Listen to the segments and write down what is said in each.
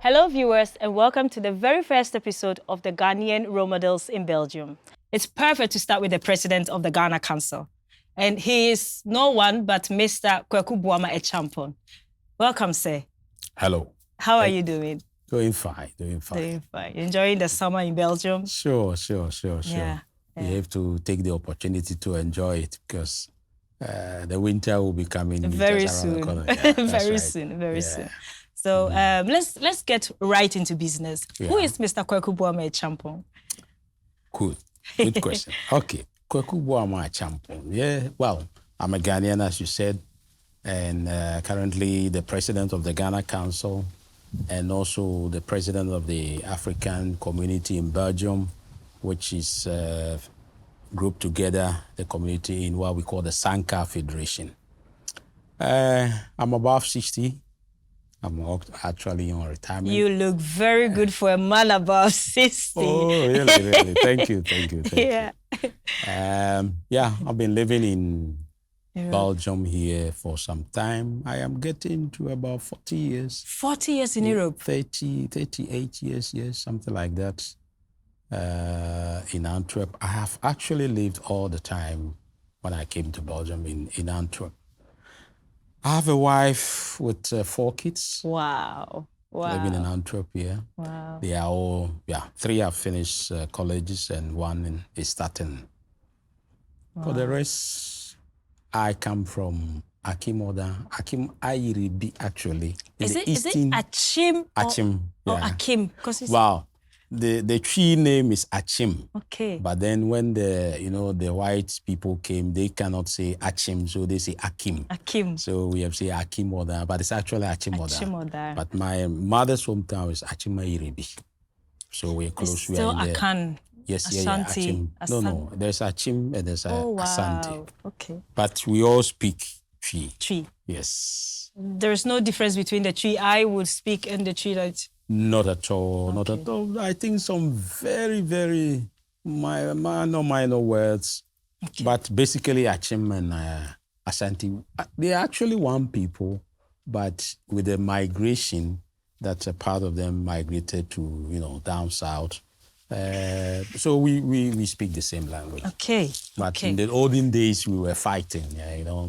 Hello, viewers, and welcome to the very first episode of the Ghanaian role models in Belgium. It's perfect to start with the president of the Ghana Council, and he is no one but Mr. Kwaku Boamah Echampon. Welcome, sir. Hello. How are you doing? Doing fine. Doing fine. Enjoying the summer in Belgium? Sure. Yeah. You have to take the opportunity to enjoy it because the winter will be coming very just around soon. the corner. Yeah, very soon. So let's get right into business. Yeah. Who is Mr. Kwaku Boamah Echampon? Good question. Okay, Kwaku Boamah Echampon. Yeah, well, I'm a Ghanaian, as you said, and currently the president of the Ghana Council and also the president of the African community in Belgium, which is grouped together the community in what we call the Sanka Federation. I'm above 60. I'm actually on retirement. You look very good for a man above 60. Oh, really? Thank you. Yeah. I've been living in Belgium here for some time. I am getting to about 40 years. 40 years in Europe? 38 years, yes, something like that. In Antwerp. I have actually lived all the time when I came to Belgium in Antwerp. I have a wife with 4 kids. Wow. Living in Antwerp, yeah. Wow. They are all, 3 have finished colleges and 1 is starting. Wow. For the rest, I come from Akim Ayiribi, actually. Is it Achim? Achim, yeah. Or Akim? Wow. The tree name is Achim. Okay. But then when the white people came, they cannot say Achim, so they say Akim. Akim. So we have to say Akim Oda, but it's actually Achim Oda. But my mother's hometown is Achim Iribi. So we're close. It's still Akan. Yes, Asante. Achim. No. There's Achim and there's Asante. Okay. But we all speak Tree. Tree. Yes. There's no difference between the tree I would speak and the tree that... Not at all. Not at all. I think some very, very minor words. Okay. But basically, Achim and Ashanti, they are actually one people, but with the migration, that's a part of them migrated to, down south. So we speak the same language. Okay. But in the olden days, we were fighting,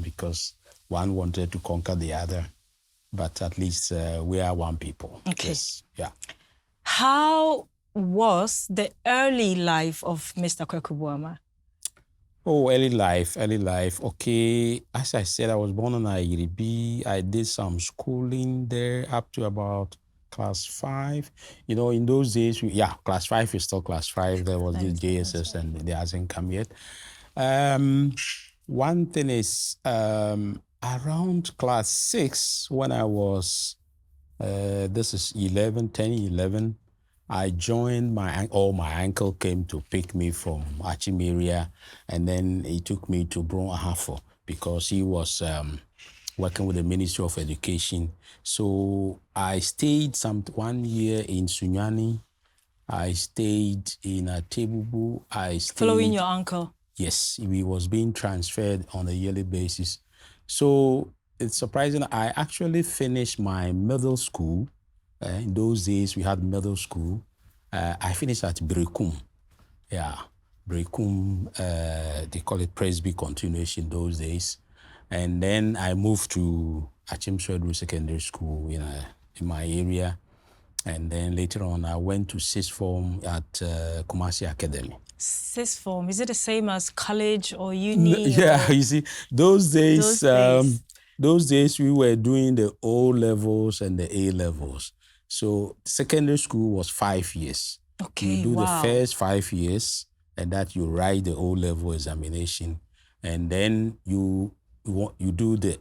because one wanted to conquer the other. But at least we are one people. Okay. Yes. Yeah. How was the early life of Mr. Kwaku Boamah? Oh, early life. Okay. As I said, I was born in Ayiribi. I did some schooling there up to about class 5. In those days, class 5 is still class 5. There was the JSS and it hasn't come yet. One thing is, around class 6, when I was, this is 11, I joined my uncle came to pick me from Achim area, and then he took me to Bron Ahafo because he was working with the Ministry of Education. So I stayed 1 year in Sunyani. I stayed in Atebubu. Following your uncle? Yes, he was being transferred on a yearly basis. So it's surprising. I actually finished my middle school. In those days, we had middle school. I finished at Brekum. Yeah, Brekum, they call it Presby Continuation those days. And then I moved to Achim Swedru Secondary School in my area. And then later on, I went to 6th form at Kumasi Academy. 6th form, is it the same as college or uni? Yeah, you see, those days we were doing the O levels and the A levels. So secondary school was 5 years. Okay, you do the first 5 years, and that you write the O level examination, and then you do the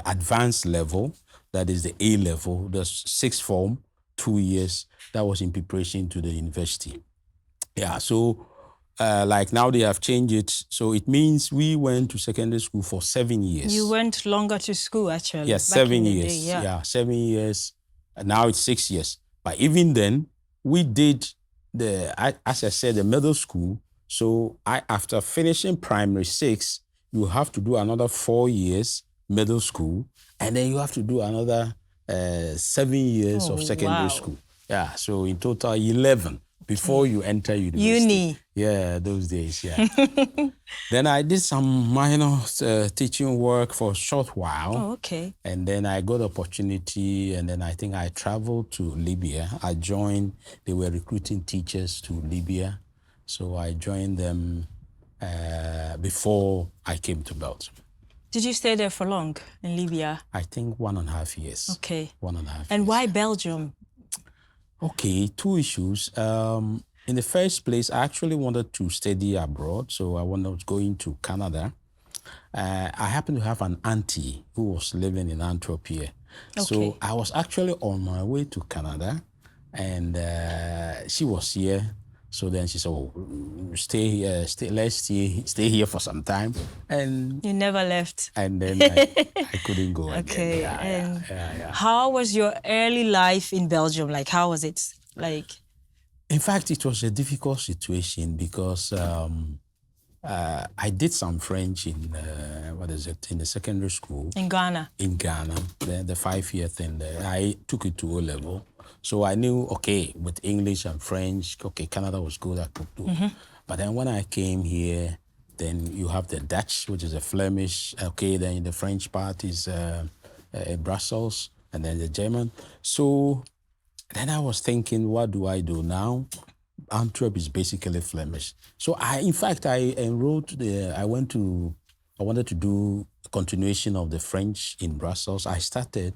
advanced level, that is the A level, the 6th form, 2 years. That was in preparation to the university. Yeah, so like now they have changed it. So it means we went to secondary school for 7 years. You went longer to school, actually. Yes, 7 years. Yeah, 7 years. And now it's 6 years. But even then, we did as I said, the middle school. So after finishing primary 6, you have to do another 4 years middle school, and then you have to do another 7 years of secondary school. Yeah, so in total 11 before you enter university. Uni. Yeah, those days, yeah. Then I did some minor teaching work for a short while. Oh, okay. And then I got opportunity, and then I think I traveled to Libya. I joined, they were recruiting teachers to Libya. So I joined them before I came to Belgium. Did you stay there for long in Libya? I think 1.5 years. Okay. 1.5 years. And why Belgium? Okay, two issues. In the first place, I actually wanted to study abroad, so I was going to Canada. I happened to have an auntie who was living in Antwerp here. Okay. So I was actually on my way to Canada, and she was here. So then she said, "Oh, let's stay here for some time." And you never left. And then I couldn't go okay. again. Yeah. How was your early life in Belgium? Like, how was it? Like, in fact, it was a difficult situation because I did some French in in the secondary school in Ghana. In Ghana, the 5-year thing there. I took it to O level, so I knew with English and French, Canada was good. I could do. But then when I came here, then you have the Dutch, which is a Flemish. Then the French part is Brussels, and then the German. So then I was thinking, what do I do now? Antwerp is basically Flemish. So I enrolled I wanted to do a continuation of the French in Brussels. I started,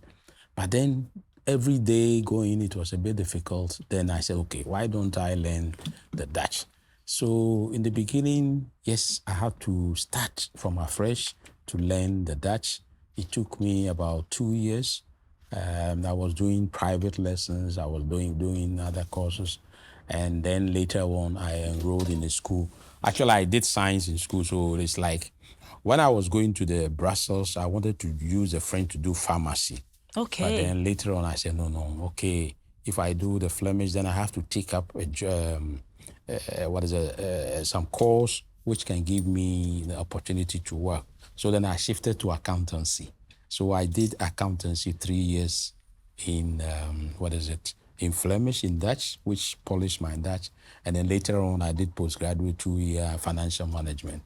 but then every day going, it was a bit difficult. Then I said, okay, why don't I learn the Dutch? So in the beginning, yes, I had to start from afresh to learn the Dutch. It took me about 2 years. I was doing private lessons. I was doing other courses. And then later on, I enrolled in a school. Actually, I did science in school. So it's like when I was going to the Brussels, I wanted to use the French to do pharmacy. Okay. But then later on, I said, no, okay. If I do the Flemish, then I have to take up some course which can give me the opportunity to work. So then I shifted to accountancy. So I did accountancy 3 years in in Flemish, in Dutch, which polished my Dutch. And then later on, I did postgraduate 2-year financial management.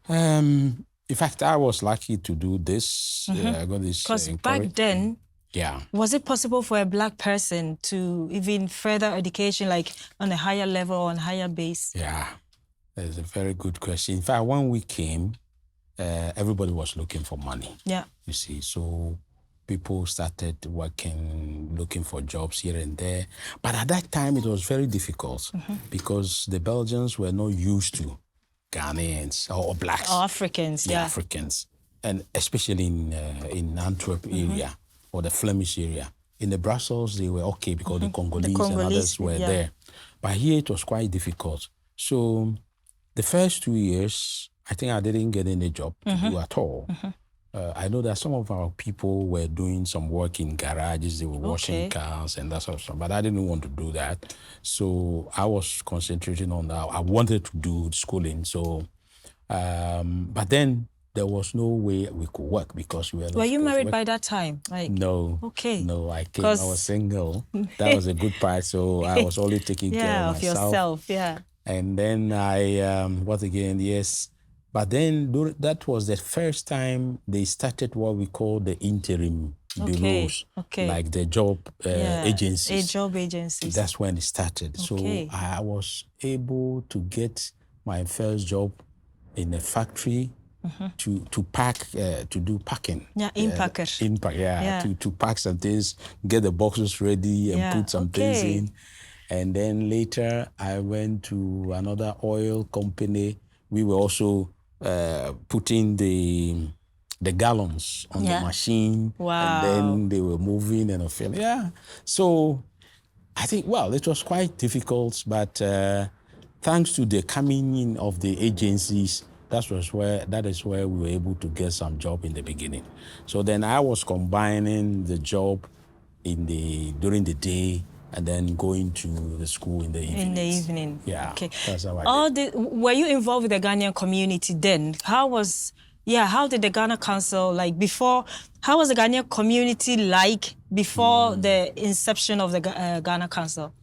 In fact, I was lucky to do this. I got this. Because back then, yeah, was it possible for a Black person to even further education, like on a higher level, on higher base? Yeah, that's a very good question. In fact, when we came, everybody was looking for money. Yeah. You see, so people started working, looking for jobs here and there. But at that time, it was very difficult because the Belgians were not used to Ghanaians or Blacks. Or Africans, yeah. Africans. And especially in Antwerp area or the Flemish area. In the Brussels, they were okay because the Congolese and others were there. But here, it was quite difficult. So the first 2 years, I think I didn't get any job to do at all. I know that some of our people were doing some work in garages, they were washing cars and that sort of stuff, but I didn't want to do that. So I was concentrating on that. I wanted to do schooling. So, but then there was no way we could work because we were not. Were you married by that time? Like, no. Okay. No, I was single. That was a good part. So I was only taking care of myself. Yourself, yeah. And then yes. But then that was the first time they started what we call the interim bureaus, like the job agencies. Job agencies. That's when it started. So I was able to get my first job in a factory to pack, to do packing. Yeah, impacker. To pack some things, get the boxes ready and put some things in. And then later I went to another oil company. We were also putting the gallons on the machine. Wow. And then they were moving and filling. Yeah. So I think, it was quite difficult, but thanks to the coming in of the agencies, that is where we were able to get some job in the beginning. So then I was combining the job during the day and then going to the school in the evening. In the evening. Yeah. Okay. That's how I did. Were you involved with the Ghanaian community then? How did the Ghana Council, how was the Ghanaian community like before the inception of the Ghana Council?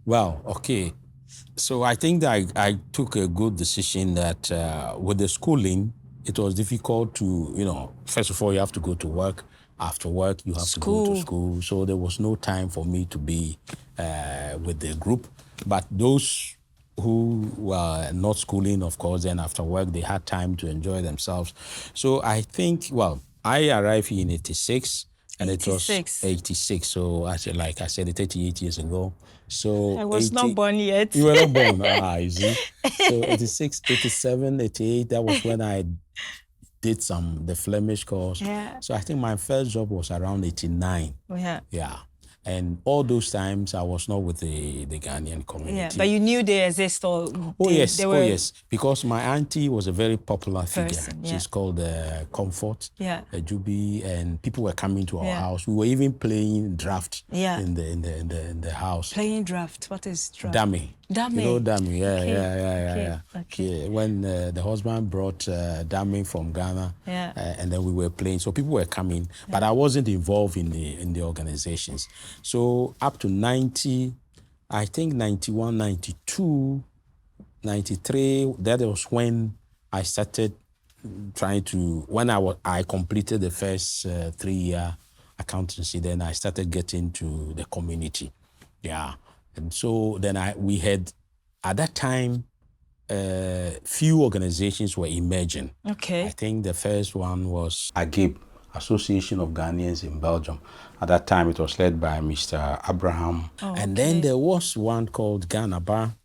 Well, okay. So I think that I took a good decision that with the schooling, it was difficult to, first of all, you have to go to work. After work, you have to go to school. So there was no time for me to be with the group. But those who were not schooling, of course, then after work, they had time to enjoy themselves. So I think, well, I arrived here in 86. And 86. It was 86. So like I said, 38 years ago. So I was not born yet. You were not born. You see. So 86, 87, 88, that was when I did the Flemish course. Yeah. So I think my first job was around 89. Yeah. Yeah. And all those times I was not with the Ghanaian community. Yeah, but you knew they exist or yes, because my auntie was a very popular figure. Yeah. She's called Comfort, Jubi, and people were coming to our house. We were even playing draft in the house. Playing draft? What is draft? Dummy. Dummy. You know dummy, yeah. Okay. When the husband brought dummy from Ghana, and then we were playing, so people were coming, but I wasn't involved in the organizations. So up to 90, I think 91, 92, 93, that was when I started when I completed the first 3-year accountancy, then I started getting to the community. Yeah. And so then we had, at that time, few organizations were emerging. Okay. I think the first one was AGIB, Association of Ghanaians in Belgium. At that time, it was led by Mr. Abraham. And then there was one called Ghanaba,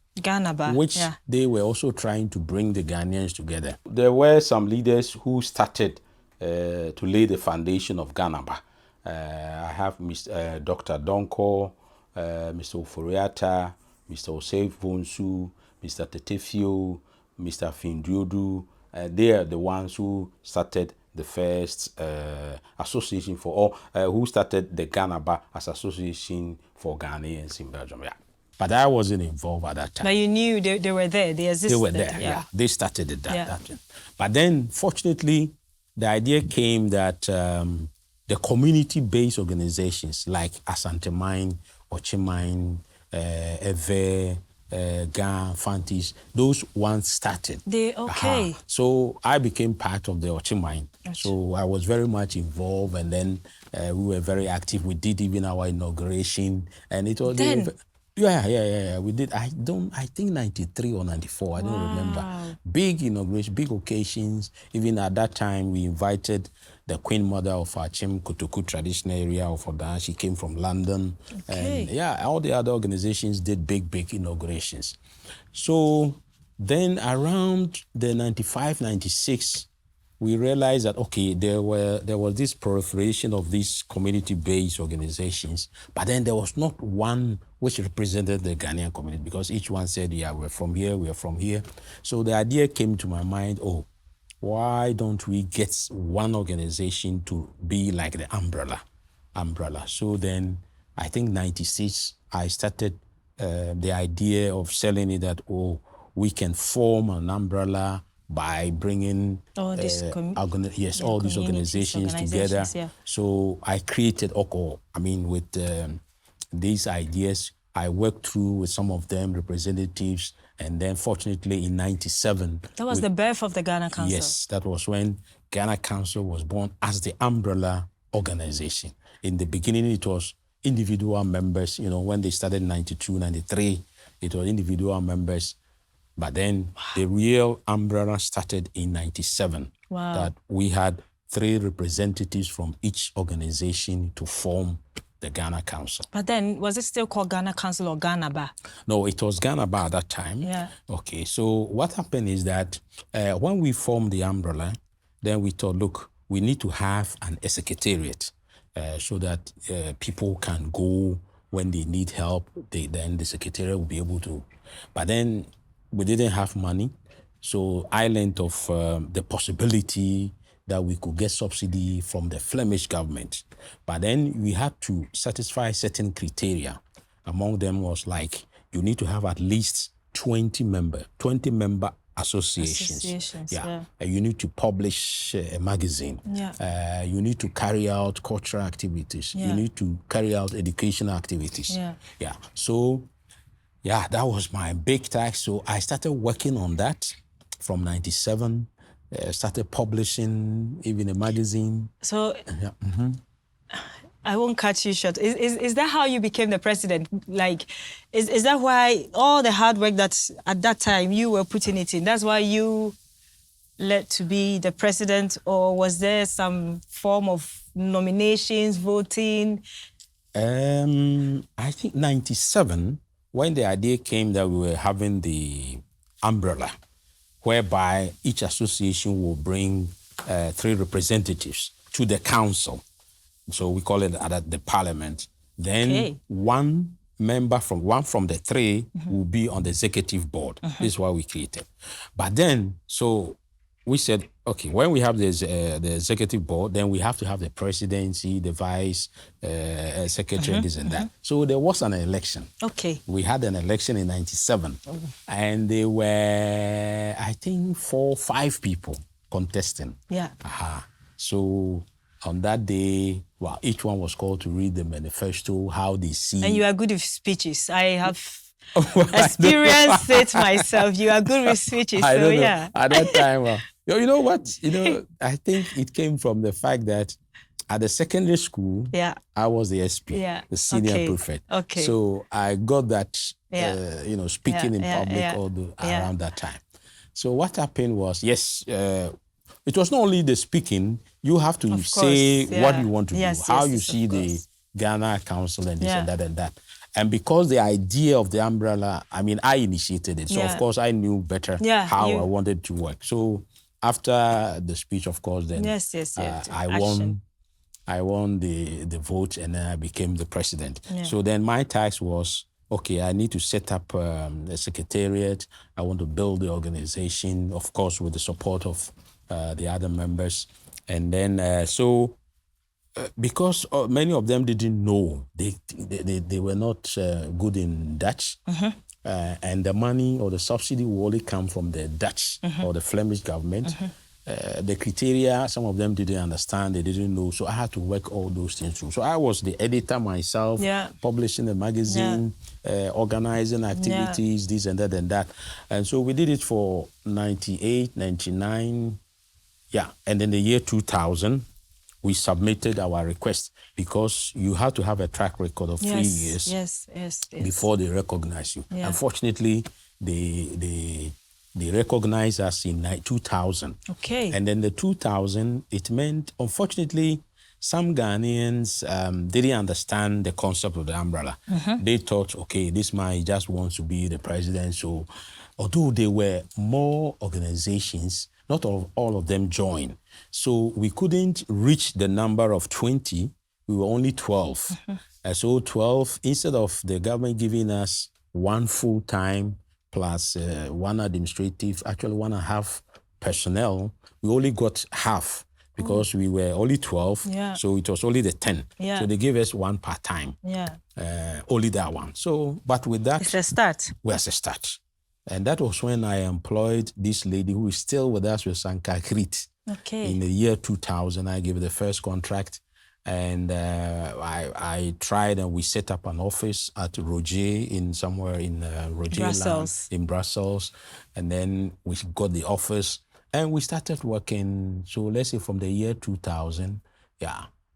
which they were also trying to bring the Ghanaians together. There were some leaders who started to lay the foundation of Ghanaba. I have Dr. Donko, Mr. Oforiata, Mr. Osei Vonsu, Mr. Tetefio, Mr. Findiodu. They are the ones who started the first association who started the Ghanaba as Association for Ghanaians in Belgium. Yeah. But I wasn't involved at that time. But you knew they were there, they existed. They were there, yeah. They started it that. But then, fortunately, the idea came that the community-based organizations like Asante Mine, Ochimine, Eve, GAN, Fantis, those ones started. So I became part of the Ochimine. So I was very much involved, and then we were very active. We did even our inauguration, and it was we did. I think 93 or 94. I don't remember. Big inauguration, big occasions. Even at that time, we invited the Queen Mother of Achim Kutuku traditional area of Odan. She came from London. And all the other organizations did big inaugurations. So then around the 95, 96, we realized that, okay, there was this proliferation of these community-based organizations, but then there was not one which represented the Ghanaian community, because each one said, yeah, we're from here. So the idea came to my mind, why don't we get one organization to be like the umbrella? So then I think 96, I started the idea of selling it that, we can form an umbrella by bringing all these organizations together. So I created OCO. With these ideas, I worked through with some of them, representatives, and then fortunately in 97... That was the birth of the Ghana Council. Yes, that was when Ghana Council was born as the umbrella organization. In the beginning, it was individual members. When they started in 92, 93, it was individual members. But then the real umbrella started in 97. Wow. That we had 3 representatives from each organization to form the Ghana Council. But then, was it still called Ghana Council or Ghanaba? No, it was Ghanaba at that time. Yeah. Okay, so what happened is that when we formed the umbrella, then we thought, look, we need to have a secretariat so that people can go when they need help. Then the secretariat will be able to. But then we didn't have money, so I learned of the possibility that we could get subsidy from the Flemish government. But then we had to satisfy certain criteria. Among them was like, you need to have at least 20 member associations. You need to publish a magazine. You need to carry out cultural activities. You need to carry out educational activities. So, that was my big task. So I started working on that from 97. Started publishing even a magazine. So I won't cut you short. Is that how you became the president? Like, is that why all the hard work that at that time you were putting it in, that's why you led to be the president? Or was there some form of nominations, voting? I think 97, when the idea came that we were having the umbrella, whereby each association will bring 3 representatives to the council. So we call it the parliament. Then one member from the 3 will be on the executive board. This is what we created. But then, so we said, okay, when we have this, the executive board, then we have to have the presidency, the vice secretary, this and that. So there was an election. We had an election in 97. And there were, I think, 4 or 5 people contesting. So on that day, each one was called to read the manifesto, how they see. And you are good with speeches. I have experienced it myself. You are good with speeches. I don't know. At that time, you know what? I think it came from the fact that at the secondary school, I was the SP, the senior prefect. So I got that, speaking in public around that time. So what happened was, it was not only the speaking, you have to say what you want to do, how you see the Ghana Council and this and that and that. And because the idea of the umbrella, I initiated it. So, of course, I knew better how I wanted to work. So after the speech, of course, then I won the vote and then I became the president. So then my task was, okay, I need to set up a secretariat. I want to build the organization, of course, with the support of the other members. And then, because many of them didn't know, they were not good in Dutch, and the money or the subsidy will only come from the Dutch or the Flemish government. The criteria, some of them didn't understand, they didn't know, so I had to work all those things through. So I was the editor myself, publishing the magazine, organizing activities, this and that and that. And so we did it for 98, 99, and in the year 2000, we submitted our request because you have to have a track record of 3 years before they recognize you. Unfortunately, they recognized us in 2000. And then the 2000, it meant, unfortunately, some Ghanaians didn't understand the concept of the umbrella. They thought, okay, this man just wants to be the president. So although there were more organizations, not all of them joined. So we couldn't reach the number of 20. We were only 12. So 12, instead of the government giving us 1 full-time plus 1 administrative, actually 1.5 personnel, we only got half because we were only 12. So it was only the 10. So they gave us 1 part-time. Only that one. So, but with that, it's a start. Well, a start. And that was when I employed this lady who is still with us with Sankakrit. In the year 2000, I gave her the first contract. And I tried and we set up an office at Roger somewhere in Brussels. In Brussels. And then we got the office and we started working. So let's say from the year 2000,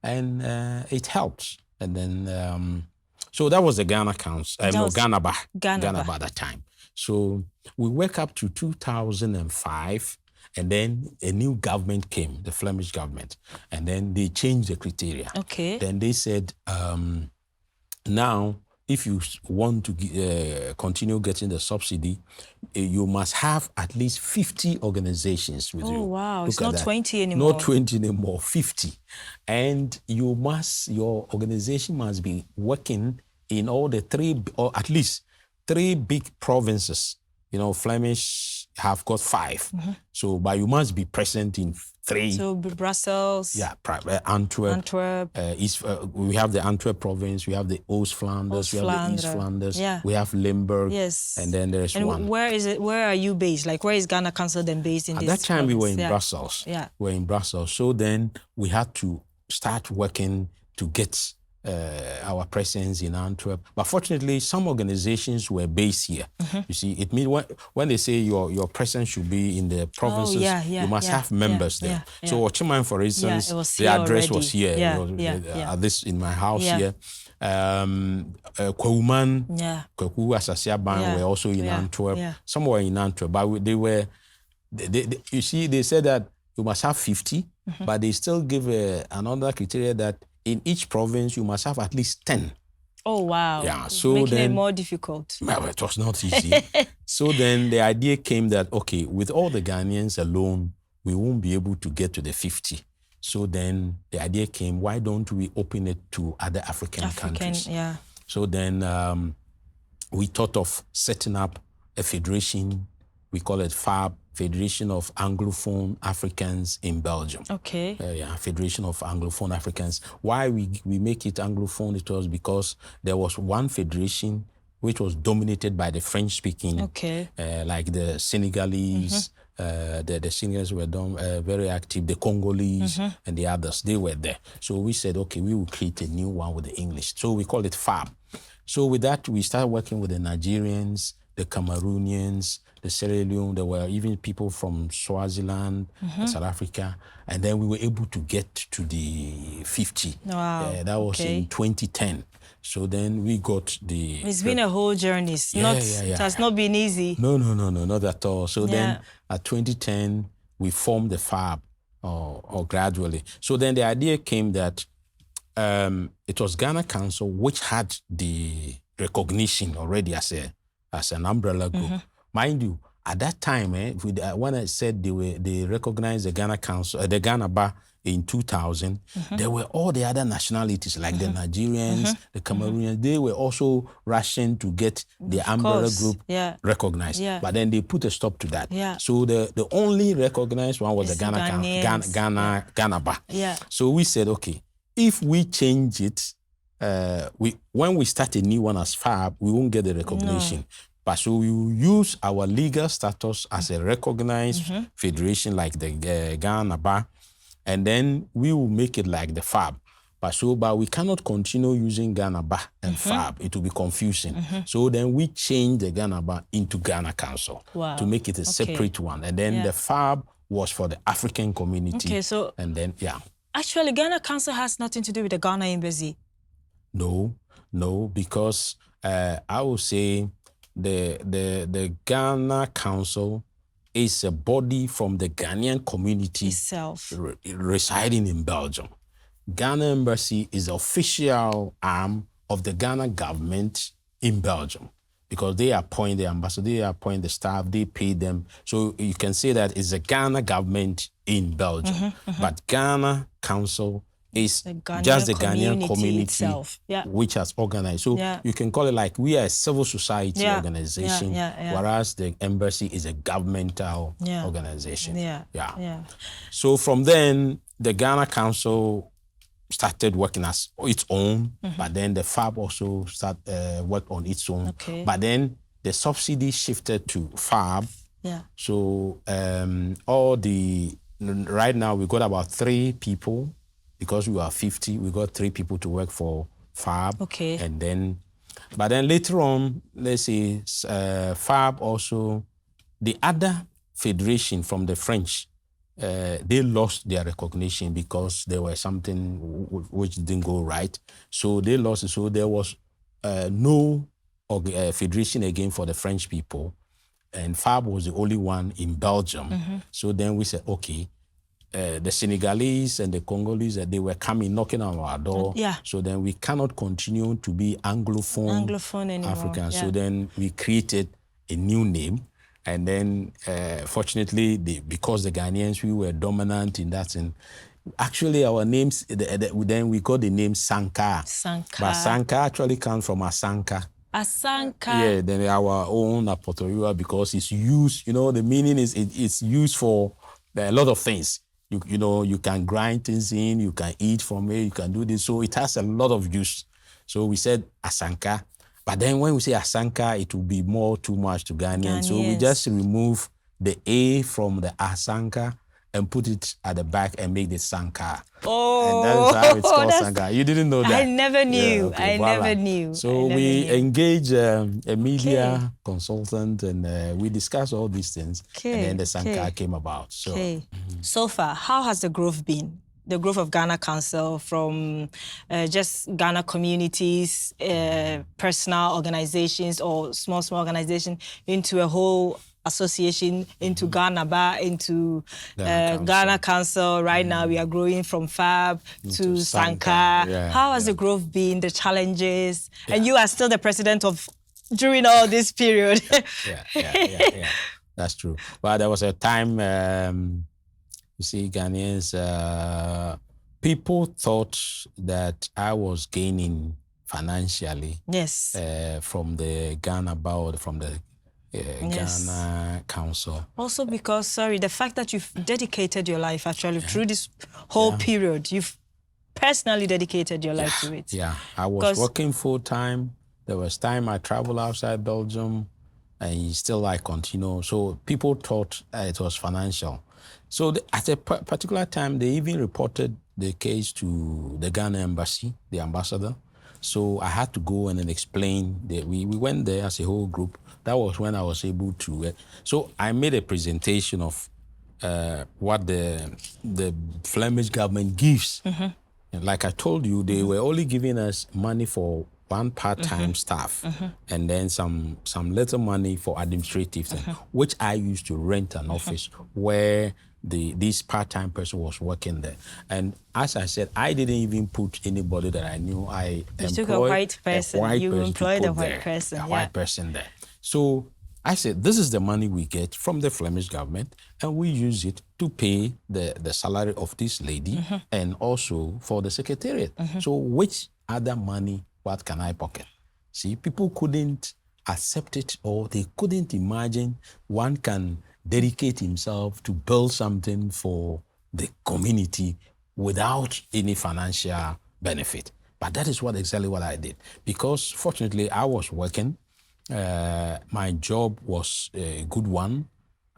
and it helped. And then, so that was the Ghana Council, Ghana at that time. So we worked up to 2005, and then a new government came, the Flemish government, and then they changed the criteria. Then they said, now, if you want to continue getting the subsidy, you must have at least 50 organizations with you. Oh, wow. It's not 20 anymore. Not 20 anymore, 50. And your organization must be working in all the 3, or at least 3 big provinces. Flemish have got 5. So, but you must be present in 3. So Brussels. Yeah, Antwerp. Antwerp. We have the Antwerp province. We have the Oost Flanders. We have the East Flanders. Yeah. We have Limburg. Yes. And then there's and one. Where is it? Where are you based? Like, where is Ghana Council then based in At this that time, province? we were in Brussels. Yeah. We were in Brussels. So then we had to start working to get our presence in Antwerp. But fortunately, some organizations were based here. You see, it means when they say your presence should be in the provinces, you must have members there. So Ochiman, for instance, the address was here. This in my house here. Kwauman, Kwaku Boamah were also in Antwerp. Some were in Antwerp, but they were, you see, they said that you must have 50, but they still give another criteria that in each province, you must have at least 10. Oh, wow. Yeah, so making then, it more difficult. Well, it was not easy. So then the idea came that, okay, with all the Ghanaians alone, we won't be able to get to the 50. So then the idea came, why don't we open it to other African countries? Yeah. So then we thought of setting up a federation. We call it FAB, Federation of Anglophone Africans in Belgium. Okay. Federation of Anglophone Africans. Why we make it Anglophone? It was because there was one federation which was dominated by the French-speaking, like the Senegalese. The Senegalese were very active. The Congolese and the others, they were there. So we said, okay, we will create a new one with the English. So we call it FAB. So with that, we started working with the Nigerians, the Cameroonians, the Sierra Leone. There were even people from Swaziland, South Africa, and then we were able to get to the 50. Wow. That was in 2010. So then we got the... It's been a whole journey. It has not been easy. No, not at all. So then at 2010, we formed the FAB, or gradually. So then the idea came that it was Ghana Council which had the recognition already as an umbrella group. Mind you, at that time, when I said they recognized the Ghana Council, the Ghana Bar in 2000, there were all the other nationalities like the Nigerians, the Cameroonians. They were also rushing to get the umbrella group recognized. But then they put a stop to that. So the only recognized one was the Ghana Bar. So we said, okay, if we change it, when we start a new one as FAB, we won't get the recognition. No. But so we will use our legal status as a recognized federation like the Ghana Bar, and then we will make it like the FAB. But we cannot continue using Ghana Bar and FAB. It will be confusing. So then we change the Ghana Bar into Ghana Council to make it a separate one. And then the FAB was for the African community. Okay, so... And then, Actually, Ghana Council has nothing to do with the Ghana Embassy. No, because I would say the Ghana Council is a body from the Ghanaian community itself residing in Belgium. Ghana Embassy is the official arm of the Ghana government in Belgium because they appoint the ambassador, they appoint the staff, they pay them. So you can say that it's the Ghana government in Belgium. But Ghana Council is just the Ghanaian community itself. Which has organized. So you can call it like we are a civil society organization, whereas the embassy is a governmental organization. So from then, the Ghana Council started working as its own, but then the FAB also worked on its own. But then the subsidy shifted to FAB. So right now we got about 3 people. Because we are 50, we got 3 people to work for FAB. And then, but then later on, let's say FAB also, the other federation from the French, they lost their recognition because there was something which didn't go right. So they lost it. So there was no federation again for the French people. And FAB was the only one in Belgium. So then we said, okay, the Senegalese and the Congolese, they were coming, knocking on our door. So then we cannot continue to be Anglophone anymore. African. So then we created a new name. And then, fortunately, because the Ghanaians, we were dominant in that. And actually, our names, then we got the name Sanka. But Sanka actually comes from Asanka. Asanka. Then our own Apotoriua, because it's used, the meaning is it's used for a lot of things. you can grind things in, you can eat from it, you can do this. So it has a lot of use. So we said asanka. But then when we say asanka, it will be too much to Ghanaian. So we just remove the A from the asanka and put it at the back and make the sanka. Oh, and that is how it's called sanka. You didn't know that? I never knew. Yeah, okay, never knew. So we engage a media consultant and we discuss all these things. And then the sanka came about. So, So far, how has the growth been? The growth of Ghana Council from just Ghana communities, personal organizations or small organizations into a whole association, into Ghana Bar, into Ghana Council. Right now, we are growing from FAB to Sanka. How has the growth been, the challenges? And you are still the president during all this period. Yeah. That's true. But there was a time, you see, Ghanaians, people thought that I was gaining financially from the Ghana Bar, from the Ghana Council. Also because, the fact that you've dedicated your life actually through this whole period, you've personally dedicated your life to it. Yeah, I was working full time. There was time I traveled outside Belgium and still I continue. So people thought it was financial. So at a particular time, they even reported the case to the Ghana embassy, the ambassador. So I had to go and then explain that we went there as a whole group. That was when I was able to. So I made a presentation of what the Flemish government gives. And like I told you, they were only giving us money for one part-time staff and then some little money for administrative things, which I used to rent an office where this part-time person was working there. And as I said, I didn't even put anybody that I knew. I took a white person. You employed a white person. A white person there. So I said, this is the money we get from the Flemish government, and we use it to pay the salary of this lady and also for the secretariat. So which other money, what can I pocket? See, people couldn't accept it, or they couldn't imagine one can dedicate himself to build something for the community without any financial benefit. But that is exactly what I did. Because fortunately, I was working. My job was a good one.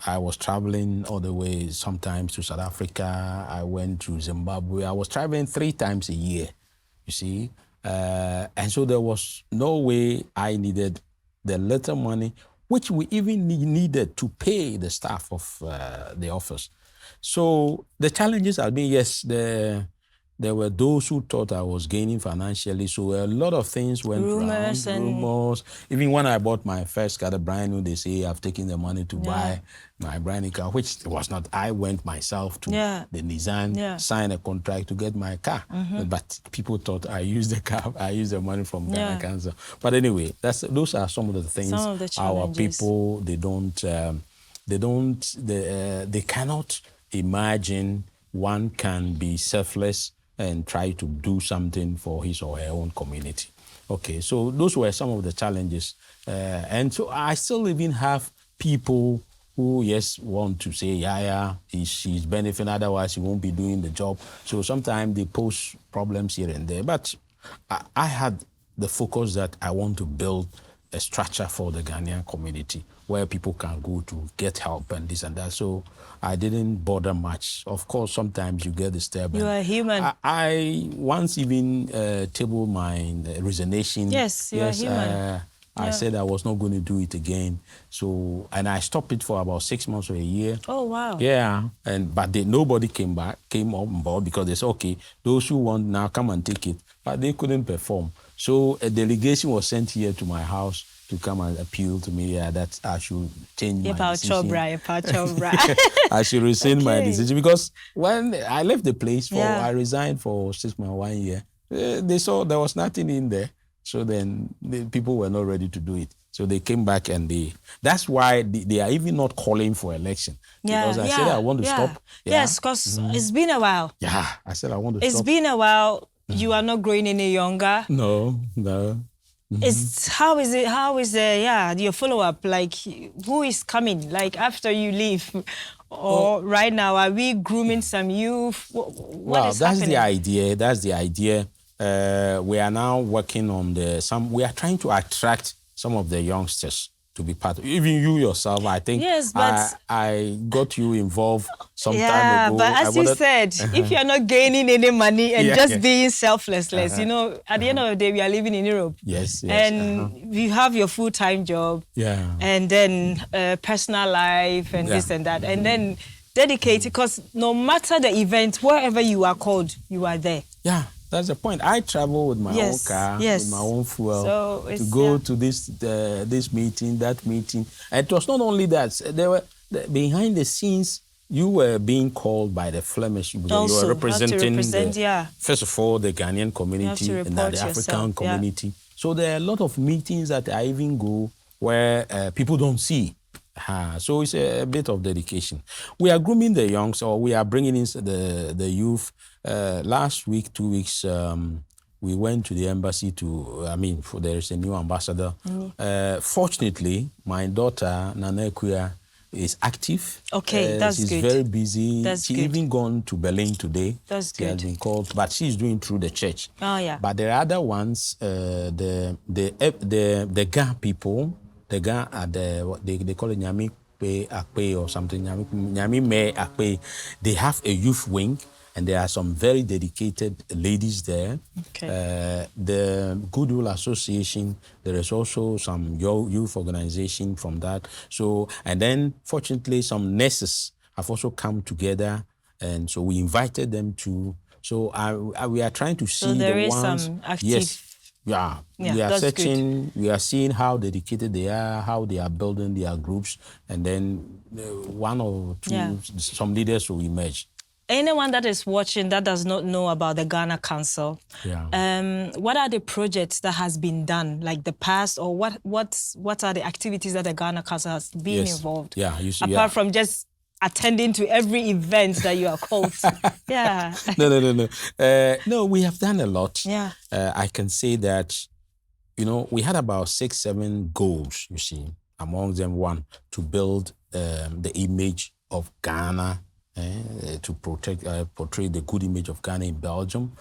I was traveling all the way sometimes to South Africa. I went to Zimbabwe. I was traveling 3 times a year, you see. And so there was no way I needed the little money, which we even needed to pay the staff of the office. So the challenges have been, yes, there were those who thought I was gaining financially. So a lot of things went rumors. Even when I bought my first car, the brand new, they say I've taken the money to buy my brand new car, which was not. I went myself to the Nissan, sign a contract to get my car. But people thought I used the car, I used the money from Ghana Council. But anyway, those are some of the things. Some of the our people, they cannot imagine one can be selfless and try to do something for his or her own community. Okay, so those were some of the challenges. And so I still even have people who, yes, want to say, she's benefiting, otherwise she won't be doing the job. So sometimes they pose problems here and there. But I had the focus that I want to build a structure for the Ghanaian community where people can go to get help and this and that. So I didn't bother much. Of course, sometimes you get disturbed. You are human. I once even tabled my resignation. Yes, you are human. I said I was not going to do it again. So, and I stopped it for about 6 months or a year. Oh, wow. Yeah. But nobody came on board because they said, okay, those who want now come and take it. But they couldn't perform. So a delegation was sent here to my house to come and appeal to me that I should change my decision. I should rescind my decision because when I left the place, I resigned for 6 months, 1 year. They saw there was nothing in there. So then the people were not ready to do it. So they came back and that's why they are even not calling for election. Because I said I want to stop. Yes, because it's been a while. Yeah, I said I want to stop. It's been a while. You are not growing any younger. No. How is your follow-up? Like, who is coming? Like, after you leave, Or right now, are we grooming some youth? What is that's happening? the idea. That's the idea. We are now working on we are trying to attract some of the youngsters to be part of, even you yourself. I think Yes, but I got you involved some time yeah, ago. but as you said, if you are not gaining any money and just being selfless, you know, at the end of the day, we are living in Europe. Yes, And you have your full-time job. Yeah. And then personal life and this and that. And then dedicated, because no matter the event, wherever you are called, you are there. Yeah. That's the point. I travel with my own car, with my own fuel, to go to this meeting, that meeting. And it was not only that. There were behind the scenes. You were being called by the Flemish. You were representing first of all the Ghanaian community and the African community. So there are a lot of meetings that I even go where people don't see. So it's a bit of dedication. We are grooming the young, so we are bringing in the youth. Last week, 2 weeks, we went to the embassy there is a new ambassador. Fortunately, my daughter, Nana Ekuya, is active. Okay, that's good. She's very busy. She's even gone to Berlin today. That's good. She has been called, but she's doing through the church. Oh, yeah. But there are other ones, the Ga people, the Ga are they call it Nyami Akpe or something, Nyami Me Akpe. They have a youth wing, and there are some very dedicated ladies there. Okay. The Goodwill Association, there is also some youth organization from that. So, and then fortunately some nurses have also come together, and so we invited them to. So we are trying to see the ones. Some active. Yes. Yeah, we are searching, good. We are seeing how dedicated they are, how they are building their groups, and then one or two, some leaders will emerge. Anyone that is watching that does not know about the Ghana Council, what are the projects that has been done, like the past, or what are the activities that the Ghana Council has been involved? Yeah, you see, apart from just attending to every event that you are called. No, we have done a lot. Yeah. I can say that, we had about 6-7 goals, you see, among them one, to build the image of Ghana, to portray the good image of Ghana in Belgium,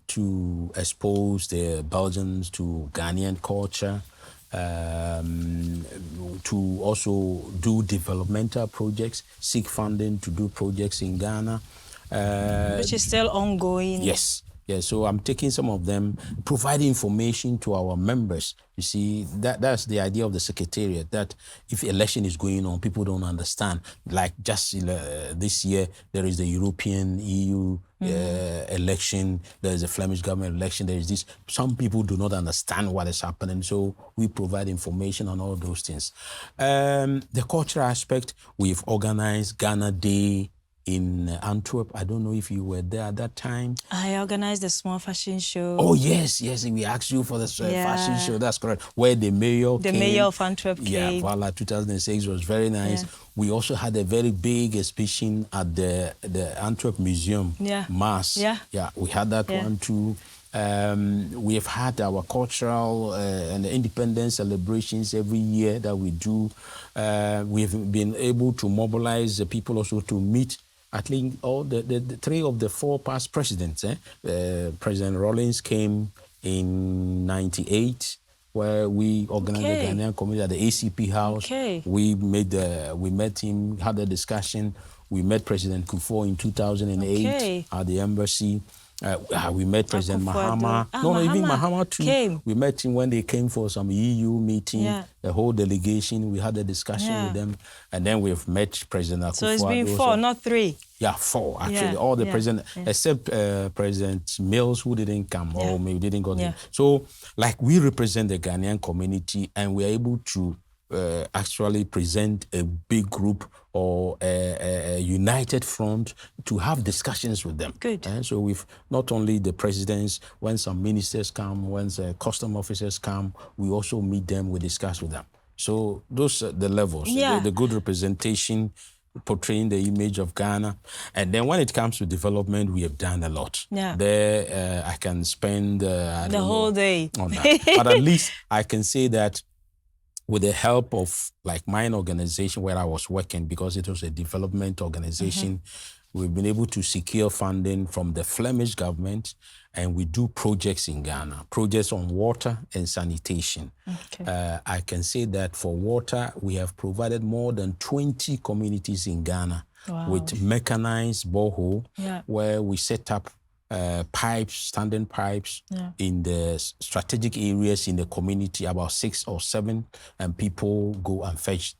to expose the Belgians to Ghanaian culture, to also do developmental projects, seek funding to do projects in Ghana. Which is still ongoing. Yes. Yeah, so I'm taking some of them, providing information to our members. You see, that's the idea of the secretariat, that if election is going on, people don't understand. Like just this year, there is the European EU election, there is a Flemish government election, there is this. Some people do not understand what is happening, so we provide information on all those things. The cultural aspect, we've organized Ghana Day in Antwerp. I don't know if you were there at that time. I organized a small fashion show. Oh, yes. We asked you for the fashion show. That's correct. Where the mayor came. The mayor of Antwerp came. Yeah, voila, 2006 was very nice. Yeah. We also had a very big exhibition at the Antwerp Museum. Yeah. Mass. Yeah. Yeah, we had that one too. We have had our cultural and independence celebrations every year that we do. We've been able to mobilize the people also to meet. I think all the 3 of the 4 past presidents. President Rawlings came in '98, where we organized the Ghanaian community at the ACP house. Okay. We met him, had a discussion. We met President Kufuor in 2008 at the embassy. We met President Mahama. Even Mahama too. Came. We met him when they came for some EU meeting. Yeah. The whole delegation, we had a discussion with them. And then we've met President Akufo-Addo. So it's been 4, not 3. Yeah, 4 actually. All the presidents, except President Mills, who didn't come or maybe didn't go there. So, we represent the Ghanaian community, and we're able to actually present a big group or a united front to have discussions with them. Good. So we've not only the presidents, when some ministers come, when the custom officers come, we also meet them, we discuss with them. So those are the levels, the good representation, portraying the image of Ghana. And then when it comes to development, we have done a lot. Yeah. There, I can spend the whole day on that. But at least I can say that with the help of like mine organization where I was working, because it was a development organization, we've been able to secure funding from the Flemish government, and we do projects in Ghana, projects on water and sanitation. Okay. I can say that for water, we have provided more than 20 communities in Ghana with mechanized borehole, where we set up pipes, standing pipes in the strategic areas in the community, about 6 or 7, and people go and fetch.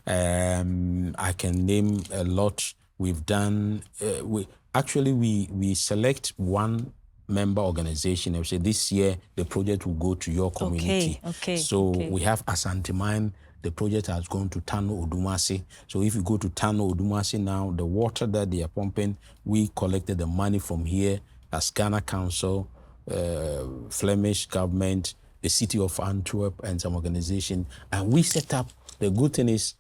I can name a lot. We've done, we select one member organization and say this year the project will go to your community. We have Asante Mine. The project has gone to Tano Odumase. So if you go to Tano Odumase now, the water that they are pumping, we collected the money from here as Ghana Council, Flemish government, the city of Antwerp, and some organization. And we set up, the good thing is,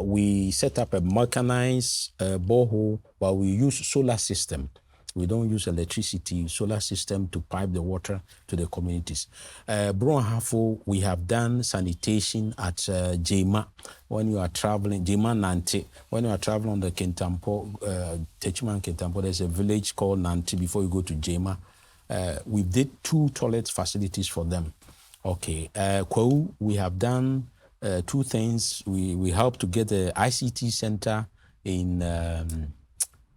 we set up a mechanized borehole, but we use solar system. We don't use electricity, solar system to pipe the water to the communities. Bro, we have done sanitation at Jema. When you are traveling, Jema Nante, when you are traveling on the Kintampo, Techiman Kintampo, there's a village called Nante before you go to Jema. We did 2 toilet facilities for them. Okay, Kwaku, we have done 2 things. We helped to get the ICT center in,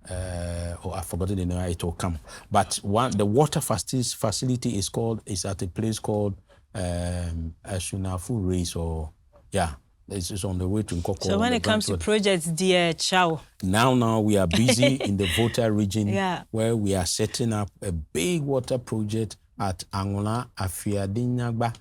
I've forgotten the name, it will come. But the water facility is at a place called Asunafu Race, or it's on the way to Nkoko. So when it comes to projects, dear Chow. Now we are busy in the Volta region, where we are setting up a big water project at Angola, Afiadinyagba.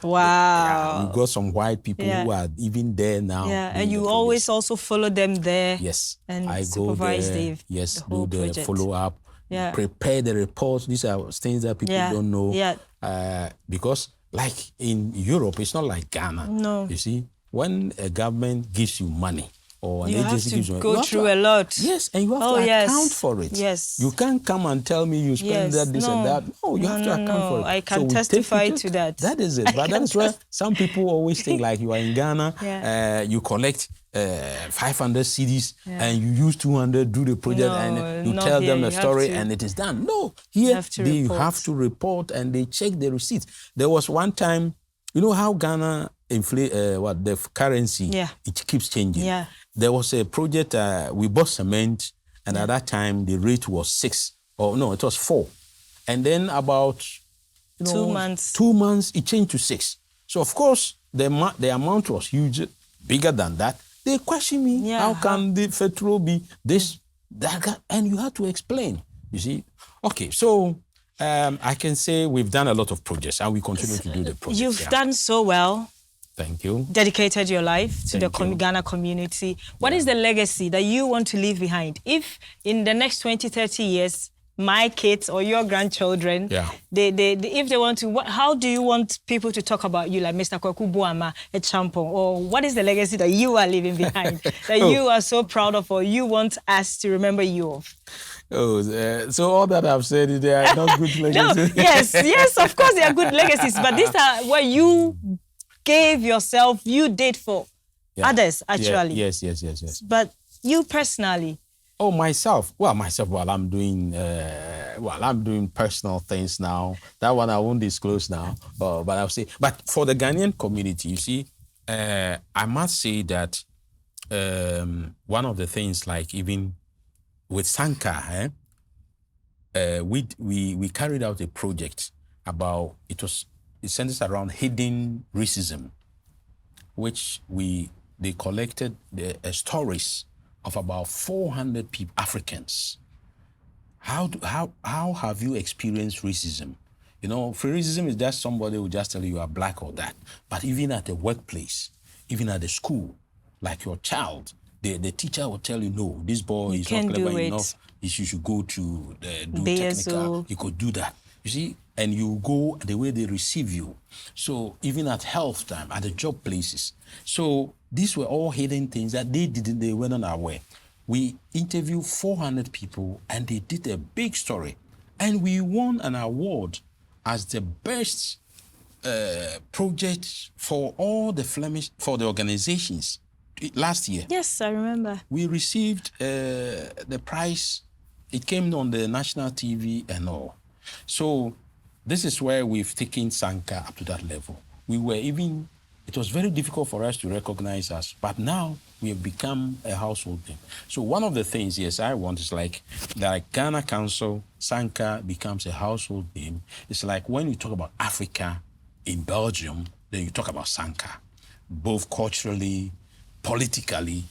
Wow. We got some white people who are even there now. And you always also follow them there. Yes. And I supervise go there. the whole do the project. follow-up. Prepare the reports. These are things that people don't know. Because like in Europe, it's not like Ghana. No. You see, when a government gives you money, or an agency gives you money, you have to go through a lot. Yes, and you have to account for it. Yes. You can't come and tell me you spend that, this and that. No, you have to account for it. I can testify to that. That is it. But that is where some people always think like you are in Ghana, you collect 500 CDs and you use 200, do the project, and you tell them a story and it is done. No, here they have to report and they check the receipts. There was one time, you know how Ghana inflate the currency, it keeps changing. There was a project, we bought cement, and at that time the rate was 6, or no, it was 4. And then about 2 months. 2 months, it changed to 6. So of course, the amount was huge, bigger than that. They questioned me, how can the petrol be this, that, and you have to explain, you see. Okay, so I can say we've done a lot of projects, and we continue to do the projects. You've done so well. Thank you. Dedicated your life to the Ghana community. What is the legacy that you want to leave behind? If in the next 20, 30 years, my kids or your grandchildren, if they want to, how do you want people to talk about you, like Mr. Kwaku Boamah, a champion? Or what is the legacy that you are leaving behind, that you are so proud of, or you want us to remember you of? So all that I've said, they are not good legacies. No, yes, of course they are good legacies, but these are what you gave yourself, you did for others, actually. Yes. But you personally? Oh, myself. Well, I'm doing personal things now. That one I won't disclose now, but I'll say. But for the Ghanaian community, you see, I must say that one of the things, like even with Sanka, we carried out a project about, it centers around hidden racism, which they collected the stories of about 400 people, Africans. How have you experienced racism? You know, racism is just somebody who just tell you are black or that. But even at the workplace, even at the school, like your child, the teacher will tell you, no, this boy is not clever enough. You should go to do technical. You could do that. You see, and you go the way they receive you. So even at health time, at the job places. So these were all hidden things that they were not aware. We interviewed 400 people and they did a big story. And we won an award as the best project for all the Flemish, for the organizations last year. Yes, I remember. We received the prize. It came on the national TV and all. So this is where we've taken Sanka up to that level. It was very difficult for us to recognize us, but now we have become a household name. So one of the things, yes, I want is like Ghana Council, Sanka becomes a household name. It's like when you talk about Africa in Belgium, then you talk about Sanka, both culturally, politically,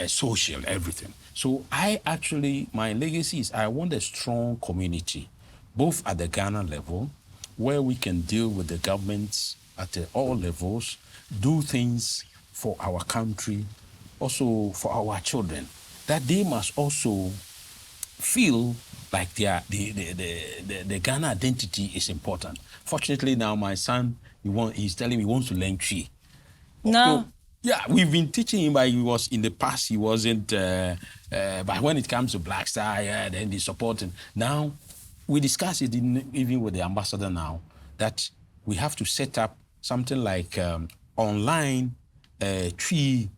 social, everything. So my legacy is I want a strong community, both at the Ghana level, where we can deal with the governments at all levels, do things for our country, also for our children, that they must also feel like the Ghana identity is important. Fortunately, now my son, he's telling me he wants to learn Twi. No. So, yeah, we've been teaching him, but he was in the past, he wasn't, but when it comes to Black Star, yeah, then they support him. Now, we discuss it even with the ambassador now, that we have to set up something like online Twi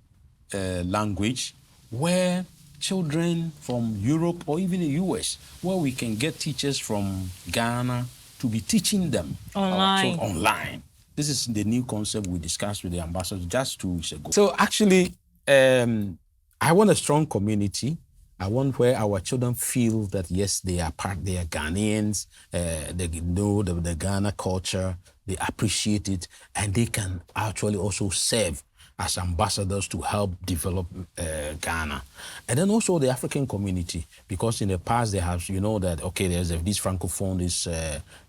language where children from Europe or even the US, where we can get teachers from Ghana to be teaching them online. This is the new concept we discussed with the ambassador just 2 weeks ago. So actually, I want a strong community. I want where our children feel that, yes, they are Ghanaians, they know the Ghana culture, they appreciate it, and they can actually also serve as ambassadors to help develop Ghana. And then also the African community, because in the past they have, that, okay, there's this Francophone, this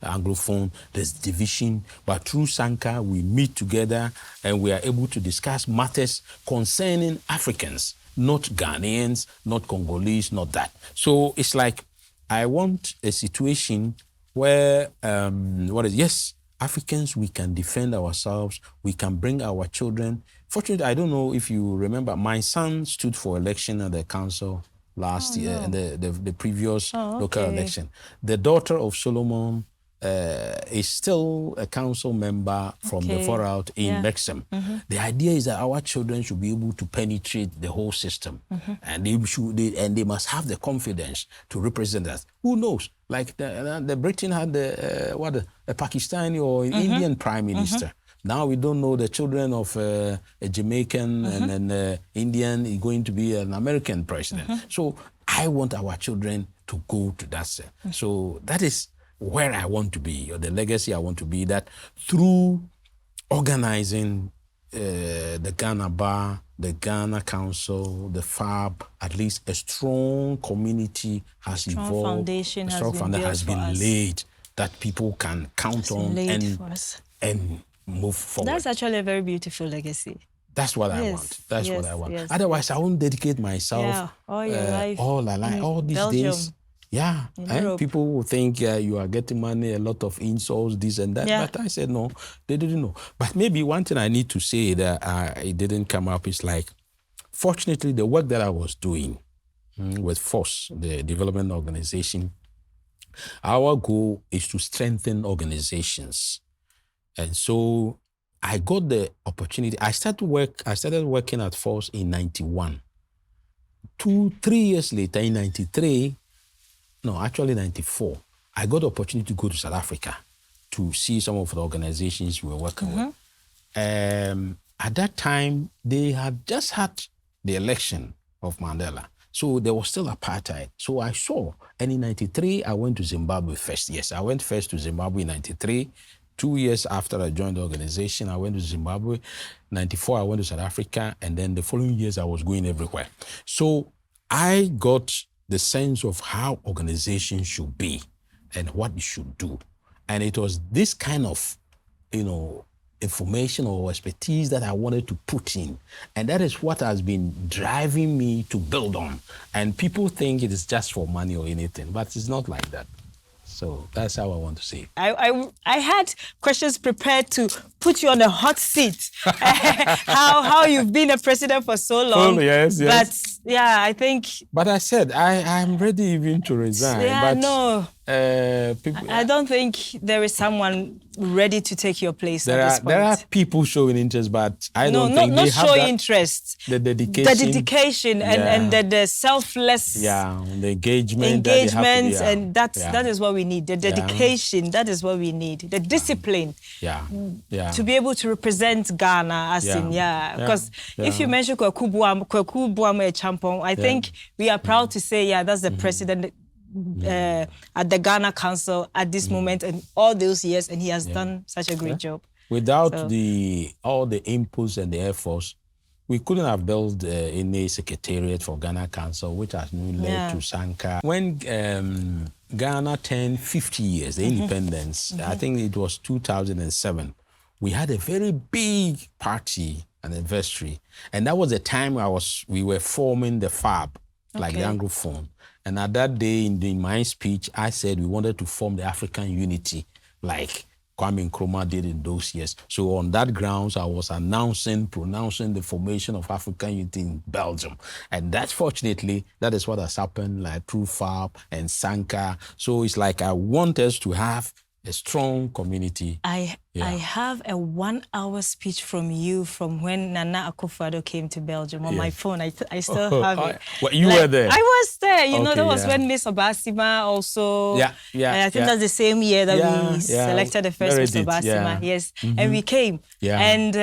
Anglophone, there's division, but through Sanka, we meet together and we are able to discuss matters concerning Africans, not Ghanaians, not Congolese, not that. So it's like, I want a situation where, yes, Africans, we can defend ourselves, we can bring our children. Fortunately, I don't know if you remember, my son stood for election at the council last year, in the previous local election. The daughter of Solomon is still a council member from the far out in Wrexham. The idea is that our children should be able to penetrate the whole system, and they must have the confidence to represent us. Who knows? Like the Britain had a Pakistani or Indian prime minister. Now we don't know the children of a Jamaican and an Indian is going to be an American president. So I want our children to go to that. So that is where I want to be, or the legacy I want to be, that through organizing the Ghana Bar, the Ghana Council, the FAB, at least a strong community has evolved. Foundation a strong foundation has been laid that people can count on and move forward. That's actually a very beautiful legacy. That's what I want. That's what I want. Otherwise, I won't dedicate myself all your life, all these Belgium. days. Yeah, and people will think you are getting money, a lot of insults, this and that. But I said, no, they didn't know. But maybe one thing I need to say that it didn't come up is like, fortunately, the work that I was doing with FOSS, the development organization, our goal is to strengthen organizations. And so I got the opportunity. I started working at FOSS in 91. 3 years later, in 93, no, actually 94, I got the opportunity to go to South Africa to see some of the organizations we were working with. At that time, they had just had the election of Mandela. So there was still apartheid. So I saw, and in 93, I went to Zimbabwe first. Yes, I went first to Zimbabwe in 93. 2 years after I joined the organization, I went to Zimbabwe. 94, I went to South Africa. And then the following years, I was going everywhere. So I got the sense of how organizations should be and what it should do. And it was this kind of, information or expertise that I wanted to put in. And that is what has been driving me to build on. And people think it is just for money or anything, but it's not like that. So that's how I want to say it. I had questions prepared to put you on a hot seat. How you've been a president for so long. Yes. But yeah, I think. But I said I'm ready even to resign. Yeah, but, no. People, I don't think there is someone ready to take your place at this point. There are people showing interest, but I don't think they have showing interest. The dedication, and the selfless. Yeah, the engagement, and that is what we need. The dedication, that is what we need. The discipline. To be able to represent Ghana because if you mention Kwaku Boamah Champong, I think we are proud to say that's the president at the Ghana Council at this moment and all those years, and he has done such a great job. Without all the inputs and the efforts, we couldn't have built any secretariat for Ghana Council, which has now led to Sanka. When Ghana turned 50 years, the independence, I think it was 2007, we had a very big party anniversary, and that was the time we were forming the FAB, like the Anglophone. And at that day, in my speech, I said we wanted to form the African unity, like Kwame Nkrumah did in those years. So on that grounds, I was pronouncing the formation of African unity in Belgium. And fortunately, that is what has happened, like through FAB and Sanka. So it's like I want us to have a strong community. I have a 1 hour speech from you from when Nana Akufo-Addo came to Belgium on my phone. I still have it. Well, you were there? I was there. You know, that was when Miss Obasima also. I think that's the same year that we selected the first Miss Obasima. Yes, and we came. And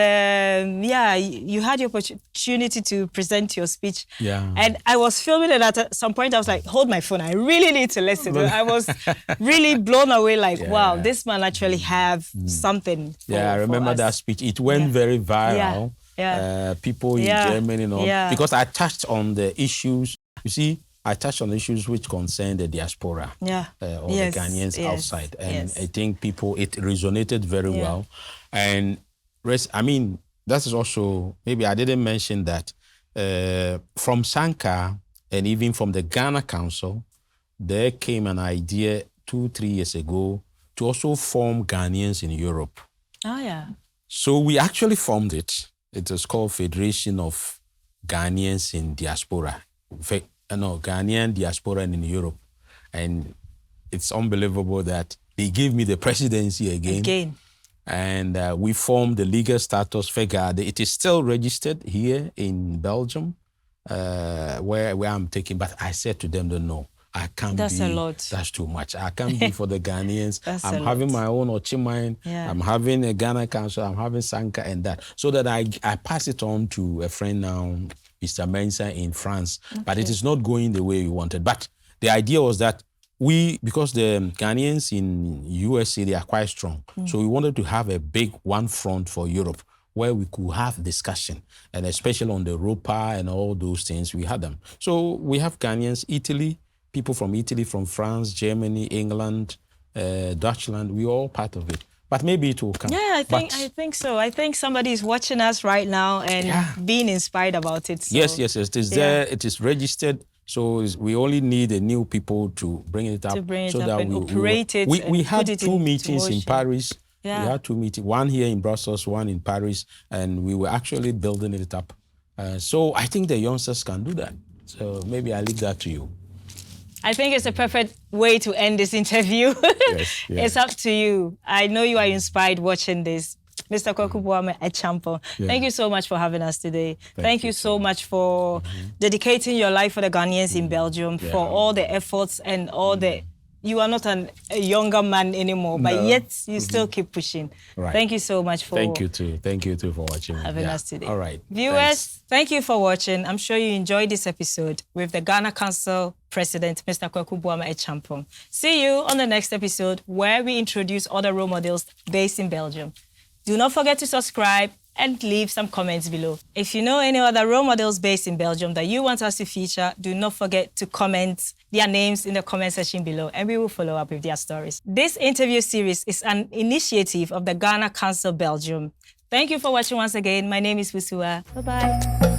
you had the opportunity to present your speech. And I was filming it at some point. I was like, hold my phone. I really need to listen. I was really blown away. Like, wow, this man actually have something. I remember that speech. It went very viral. People in Germany and all. Because I touched on the issues. You see, I touched on issues which concern the diaspora or the Ghanaians outside. And I think it resonated very well. And that is also, maybe I didn't mention that, from Sanka and even from the Ghana Council, there came an idea 2-3 years ago to also form Ghanaians in Europe. So we actually formed it. It was called Federation of Ghanaians in Diaspora. Ghanaian diaspora in Europe. And it's unbelievable that they gave me the presidency again. And we formed the legal status FEGAD. It is still registered here in Belgium, where I'm taking, but I said to them, no. I can't That's be. a lot. That's too much. I can't be for the Ghanaians. I'm having my own Ochimine. I'm having a Ghana Council. I'm having Sanka and that. So that I pass it on to a friend now, Mr. Mensa in France. But it is not going the way we wanted. But the idea was that because the Ghanaians in USA, they are quite strong. So we wanted to have a big one front for Europe where we could have discussion, and especially on the ROPA and all those things, we had them. So we have Ghanaians, people from Italy, from France, Germany, England, Dutchland, we're all part of it. But maybe it will come. I think so. I think somebody is watching us right now and being inspired about it. So. Yes. It is there. It is registered. So we only need a new people to bring it up. So that we operate it. We had 2 meetings in Paris. We had 2 meetings, one here in Brussels, one in Paris, and we were actually building it up. So I think the youngsters can do that. So maybe I'll leave that to you. I think it's a perfect way to end this interview. It's up to you. I know you are inspired watching this. Mr. Kwaku Boamah Champong, thank you so much for having us today. Thank you so much for dedicating your life for the Ghanaians in Belgium, for all the efforts and all the... You are not a younger man anymore, but yet you still keep pushing. Thank you so much for... Thank you too. Thank you too for watching. Having us today. All right. Viewers, thank you for watching. I'm sure you enjoyed this episode with the Ghana Council President, Mr. Kwaku Boamah Champong. See you on the next episode where we introduce other role models based in Belgium. Do not forget to subscribe and leave some comments below. If you know any other role models based in Belgium that you want us to feature, do not forget to comment their names in the comment section below and we will follow up with their stories. This interview series is an initiative of the Ghana Council Belgium. Thank you for watching once again. My name is Wusua. Bye-bye.